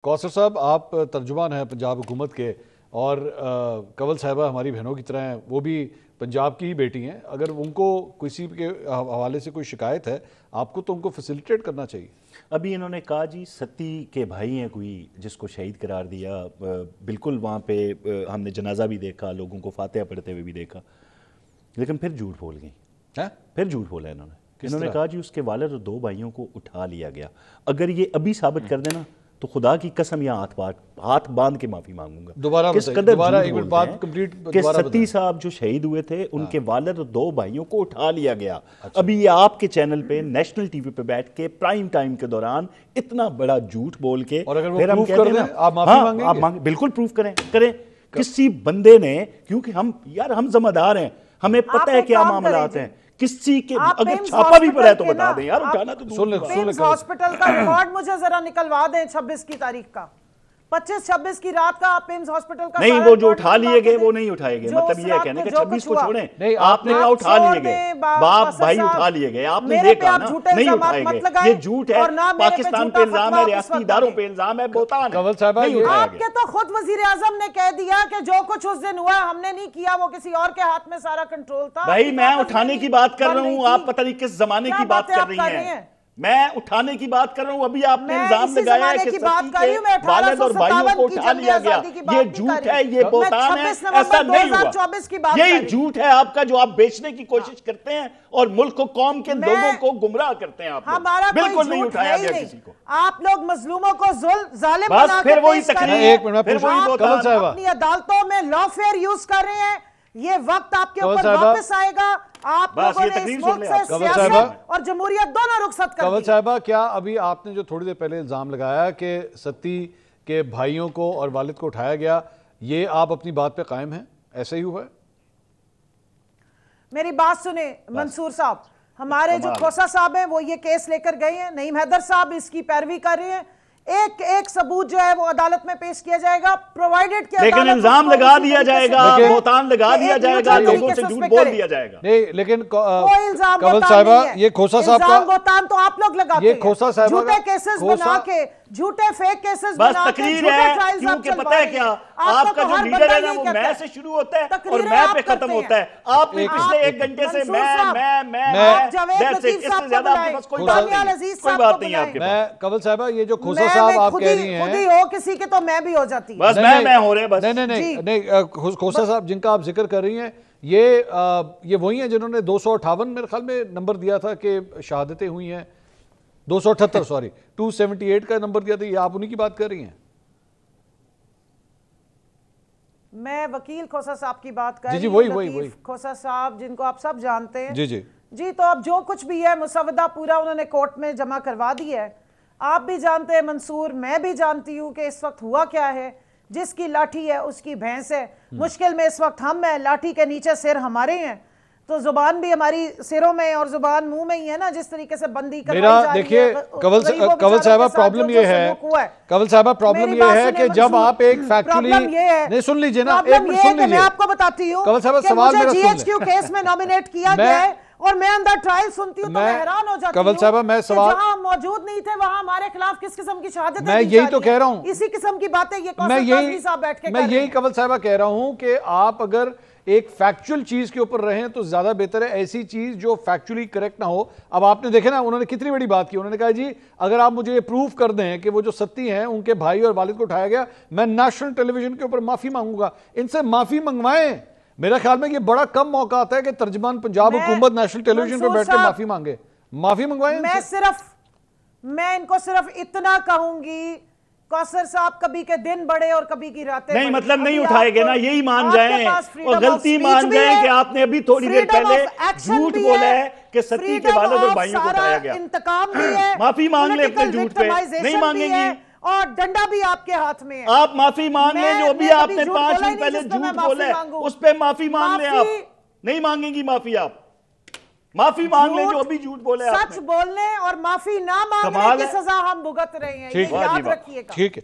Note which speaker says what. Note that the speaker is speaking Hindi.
Speaker 1: कौसर साहब, आप तर्जुमान हैं पंजाब हुकूमत के और कंवल साहिबा हमारी बहनों की तरह हैं, वो भी पंजाब की ही बेटी हैं। अगर उनको किसी के हवाले से कोई शिकायत है, आपको तो उनको फैसिलिटेट करना चाहिए।
Speaker 2: अभी इन्होंने कहा जी सती के भाई हैं कोई जिसको शहीद करार दिया, बिल्कुल वहाँ पे हमने जनाजा भी देखा, लोगों को फातिहा पढ़ते हुए भी देखा, लेकिन फिर झूठ बोल गई है। फिर झूठ बोला इन्होंने कहा जी उसके वालिद और दो भाइयों को उठा लिया गया। अगर ये अभी साबित कर देना तो खुदा की कसम यहाँ हाथ बांध के माफी मांगूंगा।
Speaker 1: दोबारा
Speaker 2: किस कदर
Speaker 1: बात कंप्लीट
Speaker 2: कि सती साहब जो शहीद हुए थे उनके वालिद और दो भाइयों को उठा लिया गया। अभी ये आपके चैनल पे नेशनल टीवी पे बैठ के प्राइम टाइम के दौरान इतना बड़ा झूठ बोल के,
Speaker 1: और अगर वो प्रूफ कर दें आप माफी मांगेंगे?
Speaker 2: आप बिल्कुल प्रूफ करें किसी बंदे ने, क्योंकि हम जिम्मेदार हैं, हमें पता है क्या मामलात हैं। किसी के अगर छापा भी पड़ा है तो बता दें यार, उठाना तो
Speaker 3: सुन हॉस्पिटल का रिकॉर्ड मुझे जरा निकलवा दें 26 की तारीख का, 25-26 की रात का आप एम्स हॉस्पिटल का
Speaker 2: नहीं, वो जो उठा लिए गए वो नहीं उठाए गए। मतलब ये कहने के 26 को छोड़ें, नहीं आपने कहा उठा लिए गए, बाप भाई उठा लिए गए, आपने ये कहा ना नहीं उठाए गए। ये झूठ है, पाकिस्तान पे इल्जाम है, रियासती इदारों पे इल्जाम है, बोतान है।
Speaker 1: कंवल साहिबा,
Speaker 3: आपके तो खुद वजीर आजम ने कह दिया कि जो कुछ उस दिन हुआ हमने नहीं किया, वो किसी और के हाथ में सारा कंट्रोल था।
Speaker 2: भाई मैं उठाने की बात कर रहा हूँ, आप पता नहीं किस जमाने की बात कर रही हैं। मैं उठाने की बात कर रहा हूं। अभी आपने इल्जाम लगाया है कि सती के वालिद और भाइयों को उठा लिया गया। ये झूठ है, ये बोतान है, ऐसा नहीं हुआ। यही झूठ है आपका जो आप बेचने की कोशिश करते हैं और मुल्क को, कौम के लोगों को गुमराह करते हैं। आप बिल्कुल नहीं उठाया गया किसी को।
Speaker 3: आप लोग मजलूमों को जालिम बना के पेश कर रहे हैं, अपनी अदालतों में लॉफेयर यूज कर रहे हैं। ये वक्त आपके ऊपर वापस आएगा। आप लोगों ने इस मुल्क से सियासत और जमहूरियत दोनों रुखसत कर दी।
Speaker 1: कंवल साहिबा, क्या अभी आपने जो थोड़ी देर पहले इल्जाम लगाया कि सती के भाइयों को और वालिद को उठाया गया, ये आप अपनी बात पे कायम हैं? ऐसे ही हुआ है?
Speaker 3: मेरी बात सुने मंसूर साहब, हमारे जो खोसा साहब हैं वो ये केस लेकर गए हैं, नईम हैदर साहब इसकी पैरवी कर रहे हैं। एक सबूत जो है वो अदालत में पेश किया जाएगा, प्रोवाइडेड कि
Speaker 2: लेकिन इल्जाम लगा दिया जाएगा, बोतान लगा दिया जाएगा, लोगों से झूठ बोल दिया जाएगा।
Speaker 1: नहीं, लेकिन कंवल साहिबा, ये खोसा साहब का
Speaker 3: बोतान तो आप लोग लगाते हैं,
Speaker 1: खोसा साहब
Speaker 3: झूठे केसेस बना के, झूठे फेक केसेस बना के,
Speaker 2: तकरीर है। क्योंकि पता है क्या, आपका जो लीडर है ना वो मैं से शुरू होता है और मैं पे खत्म होता है। आपने पिछले 1 घंटे से मैं इससे ज्यादा आपके पास कोई बात नहीं है।
Speaker 1: मैं कंवल साहिबा, ये जो खोसा साहब आप कह रही हैं,
Speaker 3: खुद ही हो किसी के तो मैं भी हो जाती हूं।
Speaker 2: बस मैं हो रहे बस।
Speaker 1: नहीं, खोसा साहब जिनका आप जिक्र कर रही हैं, ये वही हैं जिन्होंने 258 मेरे ख्याल में नंबर दिया था कि शहादतें हुई हैं। 278 सॉरी 278 का नंबर दिया था। ये आप उन्हीं की बात कर रही हैं?
Speaker 3: मैं वकील खोसा साहब की बात कर
Speaker 1: रही हूं। वही
Speaker 3: खोसा साहब जिनको आप सब जानते हैं।
Speaker 1: जी।
Speaker 3: तो अब जो कुछ भी है मुसवदा पूरा उन्होंने कोर्ट में जमा करवा दिया है। आप भी जानते हैं मंसूर, मैं भी जानती हूं कि इस वक्त हुआ क्या है। जिसकी लाठी है उसकी भैंस है। मुश्किल में इस वक्त हम हैं, लाठी के नीचे सिर हमारे हैं, तो जुबान भी हमारी सिरों में और जुबान मुंह में ही है ना। जिस तरीके से बंदी कर
Speaker 1: देखिए कंवल साहिबा, प्रॉब्लम ये है, कंवल साहिबा प्रॉब्लम ये है कि जब आप एक फैक्चुअली नहीं सुन लीजिए ना, एक मिनट सुन लीजिए,
Speaker 3: मैं आपको बताती हूँ
Speaker 1: कंवल साहिबा सवाल मेरा सुन
Speaker 3: जीएचक्यू केस में नॉमिनेट किया गया है और मैं अंदर ट्रायल सुनती हूँ तो मैं हैरान हो जाती हूँ।
Speaker 1: कंवल साहिबा, मैं सवाल,
Speaker 3: जहां मौजूद नहीं थे वहां हमारे खिलाफ किस किस्म की शहादत,
Speaker 1: मैं यही तो कह रहा हूँ,
Speaker 3: इसी किस्म की बातें ये
Speaker 1: मैं यही कंवल साहिबा कह रहा हूँ कि आप अगर एक फैक्चुअल चीज के ऊपर रहें तो ज्यादा बेहतर है। ऐसी चीज जो फैक्चुअली करेक्ट ना हो। अब आपने देखे ना उन्होंने कितनी बड़ी बात की। उन्होंने कहा जी अगर आप मुझे ये प्रूफ कर दें कि वो जो सती हैं उनके भाई और वालिद को उठाया गया, मैं नेशनल टेलीविजन के ऊपर माफी मांगूंगा। इनसे माफी मंगवाएं। मेरा ख्याल में ये बड़ा कम मौका आता है कि तर्जुमान पंजाब हुकूमत नेशनल टेलीविजन पर बैठ कर माफी मांगे। माफी मंगवाएं।
Speaker 3: मैं इनको सिर्फ इतना कहूंगी, कौसर साहब कभी के दिन बड़े और कभी की रातें
Speaker 2: नहीं, मतलब नहीं उठाएंगे ना, यही मान जाएं और गलती मान जाएं कि आपने अभी थोड़ी देर पहले झूठ बोला है कि सती के वालिद और भाइयों को उठाया गया।
Speaker 3: इंतकाम भी है,
Speaker 2: माफी मांग ले अपने झूठ पे। नहीं मांगेंगी
Speaker 3: और डंडा भी आपके हाथ में है।
Speaker 2: आप माफी मांग लें, जो भी आपने 5 मिनट पहले झूठ बोला है उस पर माफी मांग लें। आप नहीं मांगेंगी माफी, आप माफी मांग लें जो अभी झूठ बोले।
Speaker 3: सच बोलने और माफी ना मांगने की सजा हम भुगत रहे हैं, ये याद रखिएगा।
Speaker 1: ठीक है।